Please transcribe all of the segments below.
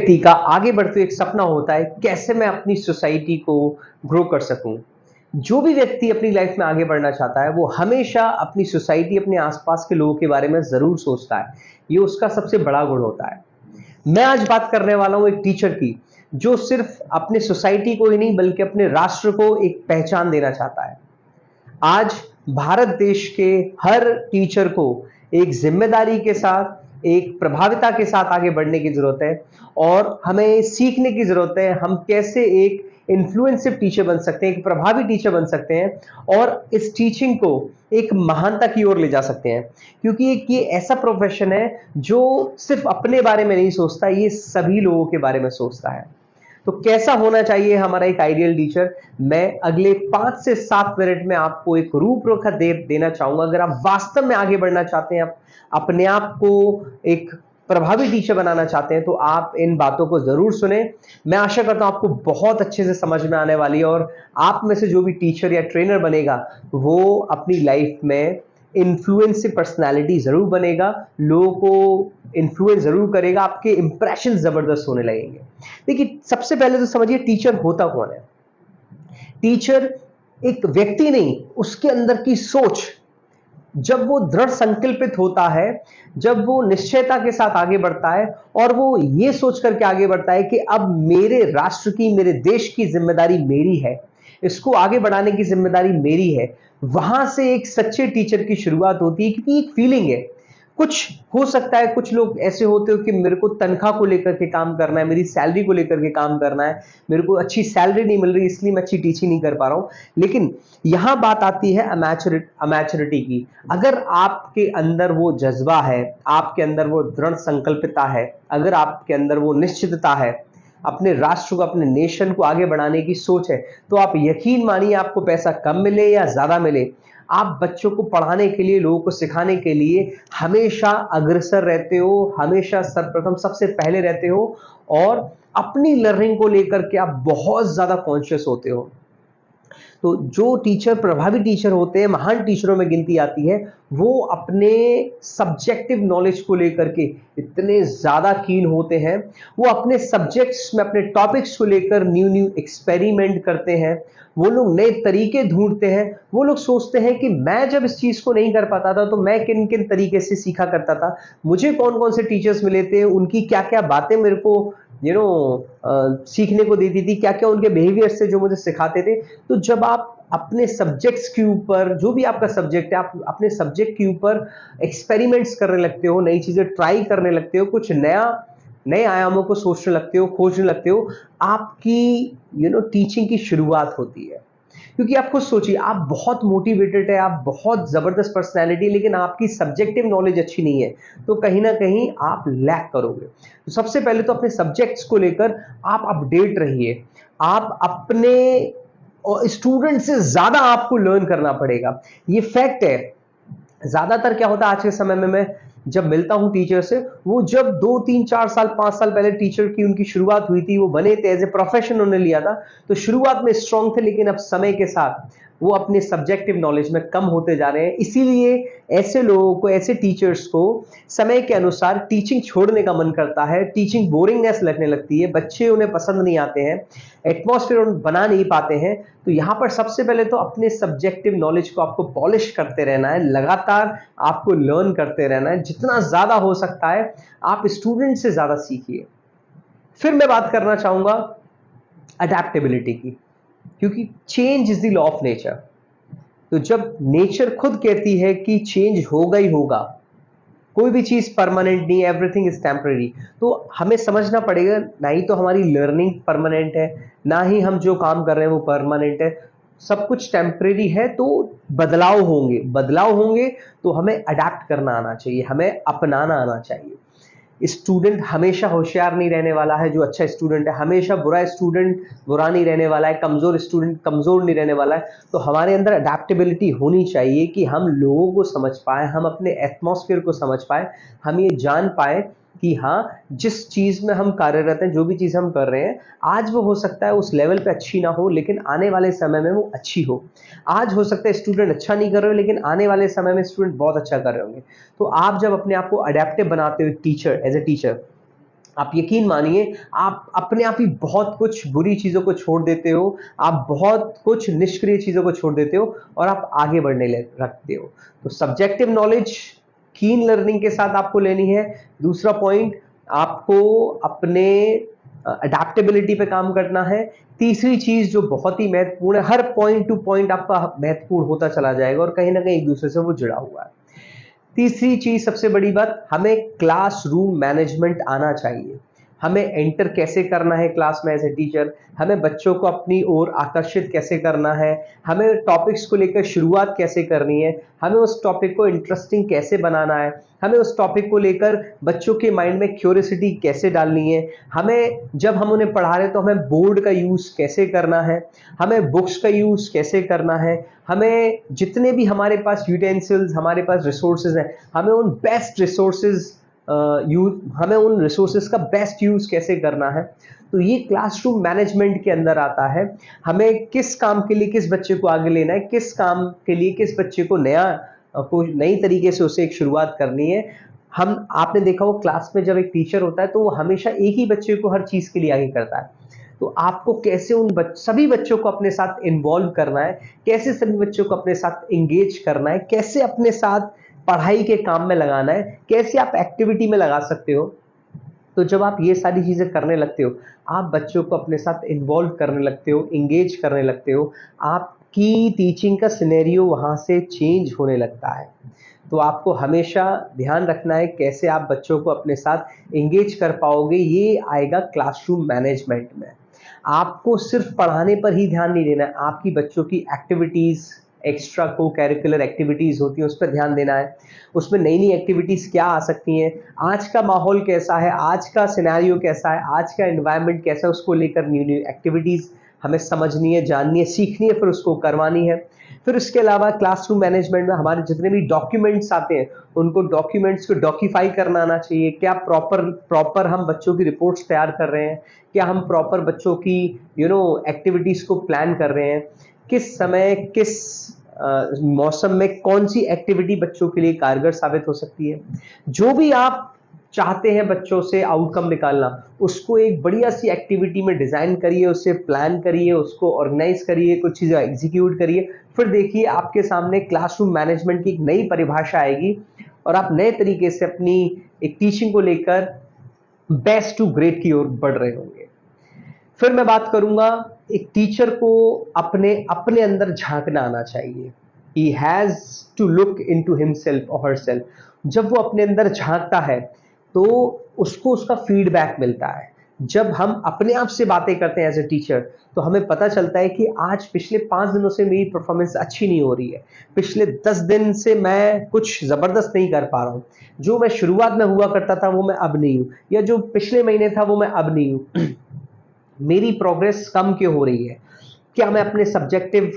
व्यक्ति का आगे बढ़ते हुए एक सपना होता है, कैसे मैं अपनी सोसाइटी को ग्रो कर सकूं। जो भी व्यक्ति अपनी लाइफ में आगे बढ़ना चाहता है वो हमेशा अपनी सोसाइटी, अपने आसपास के लोगों के बारे में जरूर सोचता है। ये उसका सबसे बड़ा गुण होता है। मैं आज बात करने वाला हूं एक टीचर की, जो सिर्फ अपने सोसाइटी को ही नहीं बल्कि अपने राष्ट्र को एक पहचान देना चाहता है। आज भारत देश के हर टीचर को एक जिम्मेदारी के साथ, एक प्रभाविता के साथ आगे बढ़ने की जरूरत है और हमें सीखने की जरूरत है हम कैसे एक इन्फ्लुएंसिव टीचर बन सकते हैं, एक प्रभावी टीचर बन सकते हैं और इस टीचिंग को एक महानता की ओर ले जा सकते हैं। क्योंकि एक ये ऐसा प्रोफेशन है जो सिर्फ अपने बारे में नहीं सोचता, ये सभी लोगों के बारे में सोचता है। तो कैसा होना चाहिए हमारा एक आइडियल टीचर, मैं अगले 5 से 7 मिनट में आपको एक रूपरेखा देना चाहूंगा। अगर आप वास्तव में आगे बढ़ना चाहते हैं, आप अपने आप को एक प्रभावी टीचर बनाना चाहते हैं, तो आप इन बातों को जरूर सुने। मैं आशा करता हूं आपको बहुत अच्छे से समझ में आने वाली है और आप में से जो भी टीचर या ट्रेनर बनेगा वो अपनी लाइफ में इन्फ्लुएंसिव पर्सनालिटी जरूर बनेगा, लोगों को इन्फ्लुएंस जरूर करेगा, आपके इंप्रेशन जबरदस्त होने लगेंगे। देखिए, सबसे पहले तो समझिए टीचर होता कौन है। टीचर एक व्यक्ति नहीं, उसके अंदर की सोच, जब वो दृढ़ संकल्पित होता है, जब वो निश्चयता के साथ आगे बढ़ता है और वो ये सोच करके आगे बढ़ता है कि अब मेरे राष्ट्र की, मेरे देश की जिम्मेदारी मेरी है, इसको आगे बढ़ाने की जिम्मेदारी मेरी है, वहां से एक सच्चे टीचर की शुरुआत होती है। क्योंकि एक फीलिंग है, कुछ हो सकता है, कुछ लोग ऐसे होते हो कि मेरे को तनख्वाह को लेकर के काम करना है, मेरी सैलरी को लेकर के काम करना है, मेरे को अच्छी सैलरी नहीं मिल रही इसलिए मैं अच्छी टीचिंग नहीं कर पा रहा हूं। लेकिन यहां बात आती है अमैच्योरिटी की। अगर आपके अंदर वो जज्बा है, आपके अंदर वो दृढ़ संकल्पिता है, अगर आपके अंदर वो निश्चितता है, अपने राष्ट्र को, अपने नेशन को आगे बढ़ाने की सोच है, तो आप यकीन मानिए, आपको पैसा कम मिले या ज्यादा मिले, आप बच्चों को पढ़ाने के लिए, लोगों को सिखाने के लिए हमेशा अग्रसर रहते हो, हमेशा सर्वप्रथम सबसे पहले रहते हो और अपनी लर्निंग को लेकर के आप बहुत ज्यादा कॉन्शियस होते हो। तो जो टीचर प्रभावी टीचर होते हैं, महान टीचरों में गिनती आती है, वो अपने सब्जेक्टिव नॉलेज को लेकर के इतने ज्यादा कीन होते हैं। वो अपने सब्जेक्ट्स में, अपने टॉपिक्स को लेकर न्यू न्यू एक्सपेरिमेंट करते हैं, वो लोग नए तरीके ढूंढते हैं। वो लोग सोचते हैं कि मैं जब इस चीज को नहीं कर पाता था तो मैं किन किन तरीके से सीखा करता था, मुझे कौन कौन से टीचर्स मिले थे, उनकी क्या क्या बातें मेरे को सीखने को देती थी, क्या क्या उनके बिहेवियर से जो मुझे सिखाते थे। तो जब आप अपने सब्जेक्ट्स के ऊपर, जो भी आपका सब्जेक्ट है, आप अपने सब्जेक्ट के ऊपर एक्सपेरिमेंट्स करने लगते हो, नई चीजें ट्राई करने लगते हो, कुछ नया, नए आयामों को सोचने लगते हो, खोजने लगते हो, आपकी टीचिंग की शुरुआत होती है। क्योंकि आप खुद सोचिए, आप बहुत मोटिवेटेड है, आप बहुत जबरदस्त पर्सनैलिटी, लेकिन आपकी सब्जेक्टिव नॉलेज अच्छी नहीं है, तो कहीं ना कहीं आप लैक करोगे। तो सबसे पहले तो अपने सब्जेक्ट्स को लेकर आप अपडेट रहिए। आप अपने स्टूडेंट से ज्यादा आपको लर्न करना पड़ेगा, ये फैक्ट है। ज्यादातर क्या होता है आज के समय में, मैं जब मिलता हूं टीचर से, वो जब 2 3 4 साल 5 साल पहले टीचर की उनकी शुरुआत हुई थी, वो बने थे, एज ए प्रोफेशन उन्होंने लिया था, तो शुरुआत में स्ट्रांग थे, लेकिन अब समय के साथ वो अपने सब्जेक्टिव नॉलेज में कम होते जा रहे हैं। इसीलिए ऐसे लोगों को, ऐसे टीचर्स को समय के अनुसार टीचिंग छोड़ने का मन करता है, टीचिंग बोरिंगनेस लगने लगती है, बच्चे उन्हें पसंद नहीं आते हैं, एटमॉस्फेयर बना नहीं पाते हैं। तो यहां पर सबसे पहले तो अपने सब्जेक्टिव नॉलेज को आपको पॉलिश करते रहना है, लगातार आपको लर्न करते रहना है, जितना ज्यादा हो सकता है आप स्टूडेंट से ज्यादा सीखिए। फिर मैं बात करना चाहूंगा अडेप्टेबिलिटी की, क्योंकि change is the law of nature. तो जब नेचर खुद कहती है कि चेंज होगा ही होगा, कोई भी चीज परमानेंट नहीं, एवरीथिंग इज टेम्पररी, तो हमें समझना पड़ेगा, ना ही तो हमारी लर्निंग परमानेंट है, ना ही हम जो काम कर रहे हैं वो परमानेंट है, सब कुछ टेम्परेरी है। तो बदलाव होंगे, बदलाव होंगे, तो हमें अडेप्ट करना आना चाहिए, हमें अपनाना आना चाहिए। स्टूडेंट हमेशा होशियार नहीं रहने वाला है, जो अच्छा स्टूडेंट है, हमेशा बुरा स्टूडेंट बुरा नहीं रहने वाला है, कमजोर स्टूडेंट कमजोर नहीं रहने वाला है। तो हमारे अंदर अडेप्टेबिलिटी होनी चाहिए कि हम लोगों को समझ पाए, हम अपने एटमॉस्फेयर को समझ पाए, हम ये जान पाए कि हाँ, जिस चीज में हम कार्यरत हैं, जो भी चीज हम कर रहे हैं, आज वो हो सकता है उस लेवल पे अच्छी ना हो, लेकिन आने वाले समय में वो अच्छी हो। आज हो सकता है स्टूडेंट अच्छा नहीं कर रहे हो, लेकिन आने वाले समय में स्टूडेंट बहुत अच्छा कर रहे होंगे। तो आप जब अपने आप को अडेप्टिव बनाते हो टीचर, एज ए टीचर, आप यकीन मानिए, आप अपने आप ही बहुत कुछ बुरी चीज़ों को छोड़ देते हो, आप बहुत कुछ निष्क्रिय चीज़ों को छोड़ देते हो और आप आगे बढ़ने रखते हो। तो सब्जेक्टिव नॉलेज कीन लर्निंग के साथ आपको लेनी है। दूसरा पॉइंट, आपको अपने अडैप्टेबिलिटी पे काम करना है। तीसरी चीज़ जो बहुत ही महत्वपूर्ण है, हर पॉइंट टू पॉइंट आपका महत्वपूर्ण होता चला जाएगा और कहीं ना कहीं एक दूसरे से वो जुड़ा हुआ है। तीसरी चीज, सबसे बड़ी बात, हमें क्लासरूम मैनेजमेंट आना चाहिए। हमें एंटर कैसे करना है क्लास में एज ए टीचर, हमें बच्चों को अपनी ओर आकर्षित कैसे करना है, हमें टॉपिक्स को लेकर शुरुआत कैसे करनी है, हमें उस टॉपिक को इंटरेस्टिंग कैसे बनाना है, हमें उस टॉपिक को लेकर बच्चों के माइंड में क्यूरियोसिटी कैसे डालनी है, हमें जब हम उन्हें पढ़ा रहे हैं तो हमें बोर्ड का यूज कैसे करना है, हमें बुक्स का यूज कैसे करना है, हमें जितने भी हमारे पास यूटेंसिल्स, हमारे पास रिसोर्सेज हैं, हमें उन बेस्ट रिसोर्सेज हमें उन रिसोर्सेज का बेस्ट यूज कैसे करना है। तो ये क्लासरूम मैनेजमेंट के अंदर आता है। हमें किस काम के लिए किस बच्चे को आगे लेना है, किस काम के लिए किस बच्चे को कोई नई तरीके से उसे एक शुरुआत करनी है। हम आपने देखा हो क्लास में जब एक टीचर होता है तो वो हमेशा एक ही बच्चे को हर चीज के लिए आगे करता है। तो आपको कैसे सभी बच्चों को अपने साथ इन्वॉल्व करना है, कैसे सभी बच्चों को अपने साथ एंगेज करना है, कैसे अपने साथ पढ़ाई के काम में लगाना है, कैसे आप एक्टिविटी में लगा सकते हो। तो जब आप ये सारी चीज़ें करने लगते हो, आप बच्चों को अपने साथ इन्वॉल्व करने लगते हो, एंगेज करने लगते हो, आपकी टीचिंग का सिनेरियो वहाँ से चेंज होने लगता है। तो आपको हमेशा ध्यान रखना है कैसे आप बच्चों को अपने साथ एंगेज कर पाओगे, ये आएगा क्लासरूम मैनेजमेंट में। आपको सिर्फ पढ़ाने पर ही ध्यान नहीं देना है, आपकी बच्चों की एक्टिविटीज़, एक्स्ट्रा को कैरिकुलर एक्टिविटीज़ होती हैं, उस पर ध्यान देना है। उसमें नई नई एक्टिविटीज़ क्या आ सकती हैं, आज का माहौल कैसा है, आज का सिनेरियो कैसा है, आज का एनवायरनमेंट कैसा है, उसको लेकर न्यू न्यू एक्टिविटीज़ हमें समझनी है, जाननी है, सीखनी है, फिर उसको करवानी है। फिर उसके अलावा क्लासरूम मैनेजमेंट में हमारे जितने भी डॉक्यूमेंट्स आते हैं, उनको डॉक्यूमेंट्स को डॉक्यूफाई करना आना चाहिए। क्या प्रॉपर हम बच्चों की रिपोर्ट्स तैयार कर रहे हैं, क्या हम प्रॉपर बच्चों की एक्टिविटीज़ को प्लान कर रहे हैं, किस समय किस मौसम में कौन सी एक्टिविटी बच्चों के लिए कारगर साबित हो सकती है। जो भी आप चाहते हैं बच्चों से आउटकम निकालना, उसको एक बढ़िया सी एक्टिविटी में डिज़ाइन करिए, उसे प्लान करिए, उसको ऑर्गेनाइज करिए, कुछ चीज़ें एग्जीक्यूट करिए। फिर देखिए आपके सामने क्लासरूम मैनेजमेंट की एक नई परिभाषा आएगी और आप नए तरीके से अपनी एक टीचिंग को लेकर बेस्ट टू ग्रेट की ओर बढ़ रहे होंगे। फिर मैं बात करूंगा, एक टीचर को अपने अपने अंदर झांकना आना चाहिए। He has to look into himself और हरसेल्फ। जब वो अपने अंदर झांकता है तो उसको उसका फीडबैक मिलता है। जब हम अपने आप से बातें करते हैं एज ए टीचर, तो हमें पता चलता है कि आज पिछले 5 दिनों से मेरी परफॉर्मेंस अच्छी नहीं हो रही है, पिछले 10 दिन से मैं कुछ जबरदस्त नहीं कर पा रहा हूँ, जो मैं शुरुआत में हुआ करता था वो मैं अब नहीं हूँ, या जो पिछले महीने था वो मैं अब नहीं हूँ। मेरी प्रोग्रेस कम क्यों हो रही है? क्या मैं अपने सब्जेक्टिव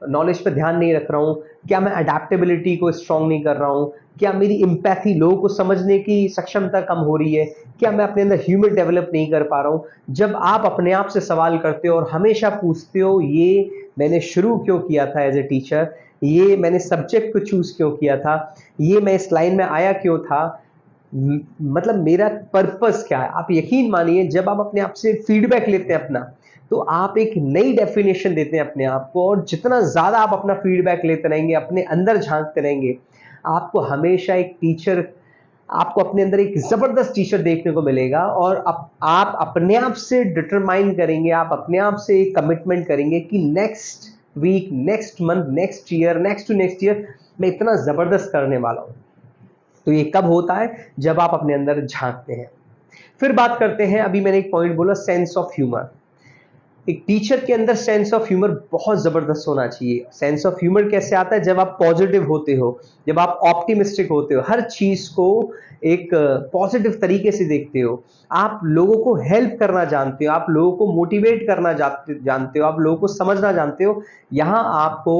नॉलेज पे ध्यान नहीं रख रहा हूँ? क्या मैं अडैप्टेबिलिटी को स्ट्रॉन्ग नहीं कर रहा हूँ? क्या मेरी एम्पैथी, लोगों को समझने की सक्षमता कम हो रही है? क्या मैं अपने अंदर ह्यूमर डेवलप नहीं कर पा रहा हूँ? जब आप अपने आप से सवाल करते हो और हमेशा पूछते हो, ये मैंने शुरू क्यों किया था एज ए टीचर, ये मैंने सब्जेक्ट को चूज क्यों किया था, ये मैं इस लाइन में आया क्यों था, मतलब मेरा पर्पस क्या है। आप यकीन मानिए, जब आप अपने आप से फीडबैक लेते हैं अपना, तो आप एक नई डेफिनेशन देते हैं अपने आप को, और जितना ज्यादा आप अपना फीडबैक लेते रहेंगे, अपने अंदर झांकते रहेंगे, आपको हमेशा एक टीचर, आपको अपने अंदर एक जबरदस्त टीचर देखने को मिलेगा। और आप अपने आप से डिटरमाइन करेंगे, आप अपने आप से एक कमिटमेंट करेंगे कि next week, next month, next year, next to next year मैं इतना जबरदस्त करने वाला हूं। तो ये कब होता है? जब आप अपने अंदर झांकते हैं। फिर बात करते हैं, अभी मैंने एक पॉइंट बोला, सेंस ऑफ ह्यूमर। एक टीचर के अंदर सेंस ऑफ ह्यूमर बहुत जबरदस्त होना चाहिए। सेंस ऑफ ह्यूमर कैसे आता है? जब आप पॉजिटिव होते हो, जब आप ऑप्टिमिस्टिक होते हो, हर चीज को एक पॉजिटिव तरीके से देखते हो, आप लोगों को हेल्प करना जानते हो, आप लोगों को मोटिवेट करना जानते हो, आप लोगों को समझना जानते हो। यहां आपको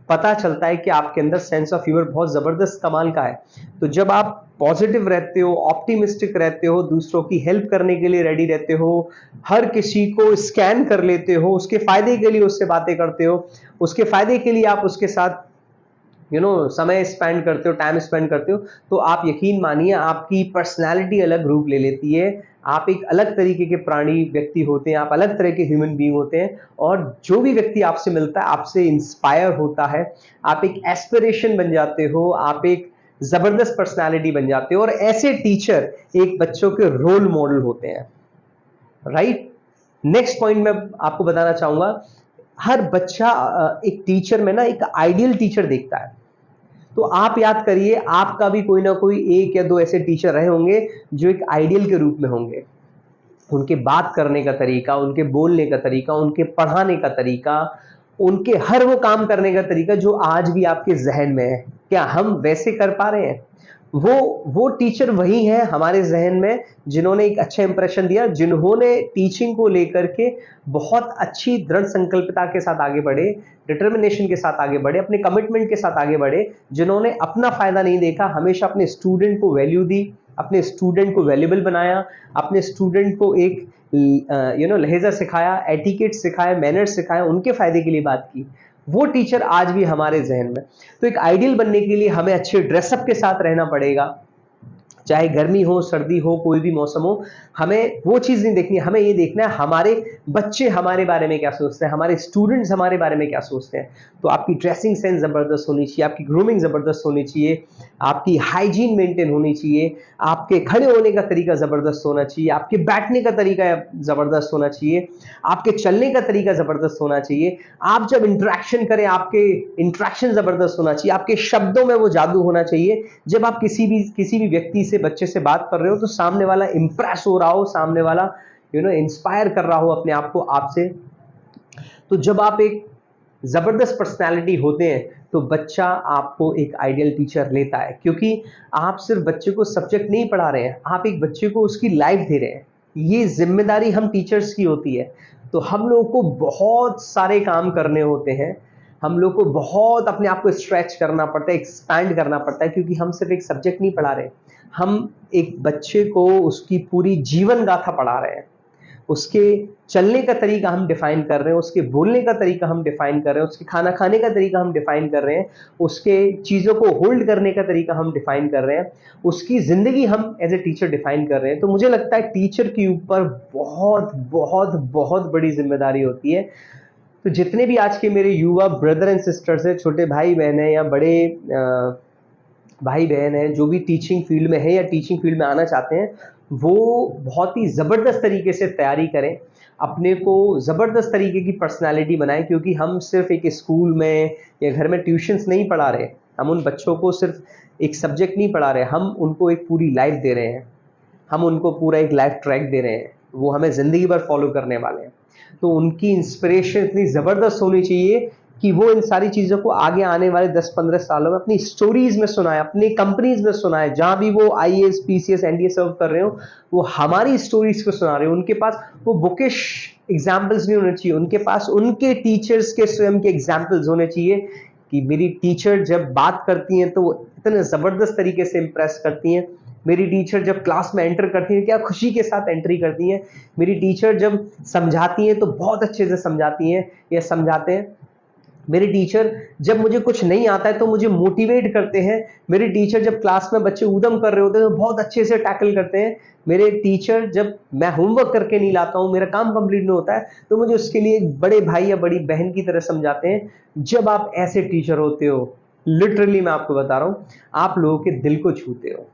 पता चलता है कि आपके अंदर सेंस ऑफ ह्यूमर बहुत जबरदस्त कमाल का है। तो जब आप पॉजिटिव रहते हो, ऑप्टिमिस्टिक रहते हो, दूसरों की हेल्प करने के लिए रेडी रहते हो, हर किसी को स्कैन कर लेते हो, उसके फायदे के लिए उससे बातें करते हो, उसके फायदे के लिए आप उसके साथ समय स्पेंड करते हो, टाइम स्पेंड करते हो, तो आप यकीन मानिए आपकी पर्सनैलिटी अलग रूप ले लेती है। आप एक अलग तरीके के प्राणी व्यक्ति होते हैं, आप अलग तरह के ह्यूमन बीइंग होते हैं, और जो भी व्यक्ति आपसे मिलता है आपसे इंस्पायर होता है। आप एक एस्पिरेशन बन जाते हो, आप एक जबरदस्त पर्सनैलिटी बन जाते हो, और ऐसे टीचर एक बच्चों के रोल मॉडल होते हैं, राइट। नेक्स्ट पॉइंट मैं आपको बताना चाहूंगा, हर बच्चा एक टीचर में ना एक आइडियल टीचर देखता है। तो आप याद करिए, आपका भी कोई ना कोई एक या दो ऐसे टीचर रहे होंगे जो एक आइडियल के रूप में होंगे। उनके बात करने का तरीका, उनके बोलने का तरीका, उनके पढ़ाने का तरीका, उनके हर वो काम करने का तरीका जो आज भी आपके जहन में है, क्या हम वैसे कर पा रहे हैं? वो टीचर वही है हमारे जहन में जिन्होंने एक अच्छा इंप्रेशन दिया, जिन्होंने टीचिंग को लेकर के बहुत अच्छी दृढ़ संकल्पता के साथ आगे बढ़े, डिटर्मिनेशन के साथ आगे बढ़े, अपने कमिटमेंट के साथ आगे बढ़े, जिन्होंने अपना फायदा नहीं देखा, हमेशा अपने स्टूडेंट को वैल्यू दी, अपने स्टूडेंट को वैल्यूबल बनाया, अपने स्टूडेंट को एक लहजा सिखाया, एटिकेट सिखाया, मैनर्स सिखाया, उनके फायदे के लिए बात की। वो टीचर आज भी हमारे जहन में। तो एक आइडियल बनने के लिए हमें अच्छे ड्रेसअप के साथ रहना पड़ेगा, चाहे गर्मी हो, सर्दी हो, कोई भी मौसम हो। हमें वो चीज़ नहीं देखनी है, हमें ये देखना है हमारे बच्चे हमारे बारे में क्या सोचते हैं, हमारे स्टूडेंट्स हमारे बारे में क्या सोचते हैं। तो आपकी ड्रेसिंग सेंस ज़बरदस्त होनी चाहिए, आपकी ग्रूमिंग ज़बरदस्त होनी चाहिए, आपकी हाइजीन मेंटेन होनी चाहिए, आपके खड़े होने का तरीका ज़बरदस्त होना चाहिए, आपके बैठने का तरीका ज़बरदस्त होना चाहिए, आपके चलने का तरीका ज़बरदस्त होना चाहिए। आप जब इंटरेक्शन करें, आपके इंटरेक्शन ज़बरदस्त होना चाहिए, आपके शब्दों में वो जादू होना चाहिए। जब आप किसी भी व्यक्ति से, बच्चे से बात कर रहे हो, तो सामने वाला इंप्रेस हो रहा हो, सामने वाला इंस्पायर कर रहा हो अपने आप को आपसे। तो जब आप एक जबरदस्त पर्सनालिटी होते हैं तो बच्चा आपको एक आइडियल टीचर लेता है, क्योंकि आप सिर्फ बच्चे को सब्जेक्ट नहीं पढ़ा रहे हैं, आप एक बच्चे को उसकी लाइफ दे रहे हैं। ये जिम्मेदारी हम टीचर्स की होती है। तो हम लोग को बहुत सारे काम करने होते हैं, हम लोग को बहुत अपने आप को स्ट्रेच करना पड़ता है, एक्सपैंड करना पड़ता है, क्योंकि हम सिर्फ एक सब्जेक्ट नहीं पढ़ा रहे, हम एक बच्चे को उसकी पूरी जीवन गाथा पढ़ा रहे हैं। उसके चलने का तरीका हम डिफाइन कर रहे हैं, उसके बोलने का तरीका हम डिफाइन कर रहे हैं, उसके खाना खाने का तरीका हम डिफाइन कर रहे हैं, उसके चीज़ों को होल्ड करने का तरीका हम डिफाइन कर रहे हैं, उसकी ज़िंदगी हम एज ए टीचर डिफाइन कर रहे हैं। तो मुझे लगता है टीचर के ऊपर बहुत बहुत बहुत बड़ी जिम्मेदारी होती है। तो जितने भी आज के मेरे युवा ब्रदर एंड सिस्टर्स हैं, छोटे भाई बहन हैं या बड़े भाई बहन हैं, जो भी टीचिंग फील्ड में है या टीचिंग फील्ड में आना चाहते हैं, वो बहुत ही ज़बरदस्त तरीके से तैयारी करें, अपने को ज़बरदस्त तरीके की पर्सनालिटी बनाएं, क्योंकि हम सिर्फ एक स्कूल में या घर में ट्यूशन्स नहीं पढ़ा रहे, हम उन बच्चों को सिर्फ एक सब्जेक्ट नहीं पढ़ा रहे, हम उनको एक पूरी लाइफ दे रहे हैं, हम उनको पूरा एक लाइफ ट्रैक दे रहे हैं, वो हमें ज़िंदगी भर फॉलो करने वाले हैं। तो उनकी इंस्पिरेशन इतनी ज़बरदस्त होनी चाहिए कि वो इन सारी चीज़ों को आगे आने वाले 10-15 सालों में अपनी स्टोरीज़ में सुनाए, अपनी कंपनीज़ में सुनाए, जहाँ भी वो आईएएस, पीसीएस, एनडीए सर्व कर रहे हो, वो हमारी स्टोरीज़ को सुना रहे हो। उनके पास वो बुकिश एग्जाम्पल्स नहीं होने चाहिए, उनके पास उनके टीचर्स के स्वयं के एग्जाम्पल्स होने चाहिए कि मेरी टीचर जब बात करती हैं तो वो इतने ज़बरदस्त तरीके से इम्प्रेस करती हैं, मेरी टीचर जब क्लास में एंटर करती हैं क्या खुशी के साथ एंट्री करती हैं, मेरी टीचर जब समझाती हैं तो बहुत अच्छे से समझाती हैं या समझाते हैं, मेरे टीचर जब मुझे कुछ नहीं आता है तो मुझे मोटिवेट करते हैं, मेरे टीचर जब क्लास में बच्चे ऊधम कर रहे होते हैं तो बहुत अच्छे से टैकल करते हैं, मेरे टीचर जब मैं होमवर्क करके नहीं लाता हूँ, मेरा काम कंप्लीट नहीं होता है, तो मुझे उसके लिए एक बड़े भाई या बड़ी बहन की तरह समझाते हैं। जब आप ऐसे टीचर होते हो, लिटरली मैं आपको बता रहा हूँ, आप लोगों के दिल को छूते हो।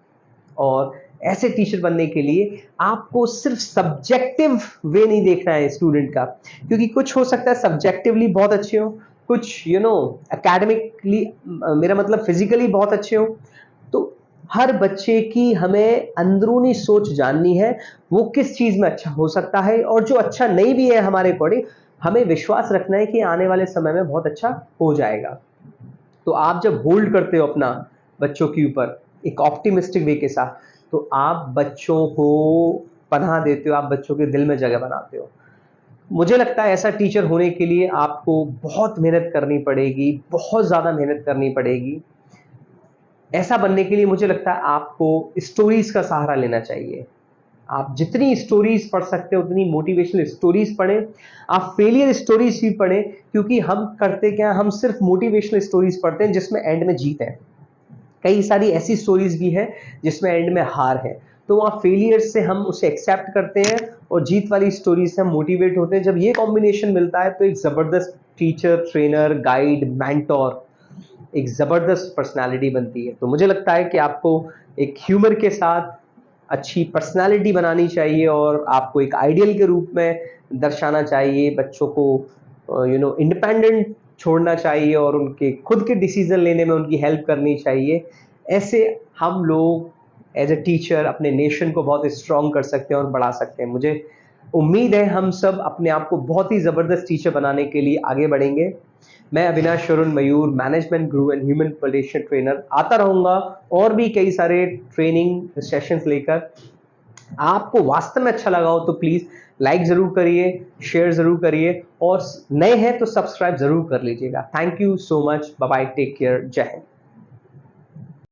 और ऐसे टीचर बनने के लिए आपको सिर्फ सब्जेक्टिव वे नहीं देखना है स्टूडेंट का, क्योंकि कुछ हो सकता है सब्जेक्टिवली बहुत अच्छे हो, कुछ एकेडमिकली, मेरा मतलब फिजिकली बहुत अच्छे हो। तो हर बच्चे की हमें अंदरूनी सोच जाननी है, वो किस चीज में अच्छा हो सकता है, और जो अच्छा नहीं भी है हमारे अकॉर्डिंग, हमें विश्वास रखना है कि आने वाले समय में बहुत अच्छा हो जाएगा। तो आप जब होल्ड करते हो अपना बच्चों के ऊपर एक ऑप्टिमिस्टिक वे के साथ, तो आप बच्चों को पनाह देते हो, आप बच्चों के दिल में जगह बनाते हो। मुझे लगता है ऐसा टीचर होने के लिए आपको बहुत मेहनत करनी पड़ेगी, बहुत ज़्यादा मेहनत करनी पड़ेगी। ऐसा बनने के लिए मुझे लगता है आपको स्टोरीज का सहारा लेना चाहिए। आप जितनी स्टोरीज पढ़ सकते हो उतनी मोटिवेशनल स्टोरीज पढ़ें, आप फेलियर स्टोरीज भी पढ़ें, क्योंकि हम करते क्या, हम सिर्फ मोटिवेशनल स्टोरीज पढ़ते हैं जिसमें एंड में जीत है। कई सारी ऐसी स्टोरीज भी हैं जिसमें एंड में हार है, तो वहाँ फेलियर से हम उसे एक्सेप्ट करते हैं और जीत वाली स्टोरी से हम मोटिवेट होते हैं। जब ये कॉम्बिनेशन मिलता है तो एक ज़बरदस्त टीचर, ट्रेनर, गाइड, मेंटोर, एक ज़बरदस्त पर्सनालिटी बनती है। तो मुझे लगता है कि आपको एक ह्यूमर के साथ अच्छी पर्सनालिटी बनानी चाहिए और आपको एक आइडियल के रूप में दर्शाना चाहिए। बच्चों को इंडिपेंडेंट छोड़ना चाहिए और उनके खुद के डिसीजन लेने में उनकी हेल्प करनी चाहिए। ऐसे हम लोग एज ए टीचर अपने नेशन को बहुत स्ट्रॉन्ग कर सकते हैं और बढ़ा सकते हैं। मुझे उम्मीद है हम सब अपने आप को बहुत ही ज़बरदस्त टीचर बनाने के लिए आगे बढ़ेंगे। मैं अविनाश शरण मयूर, management Guru and human potential trainer, आता रहूँगा और भी कई सारे ट्रेनिंग सेशंस लेकर। आपको वास्तव में अच्छा लगा हो तो प्लीज़ लाइक ज़रूर करिए, शेयर ज़रूर करिए और नए हैं तो सब्सक्राइब ज़रूर कर लीजिएगा। Thank you so much, bye bye, take care, जय हिंद।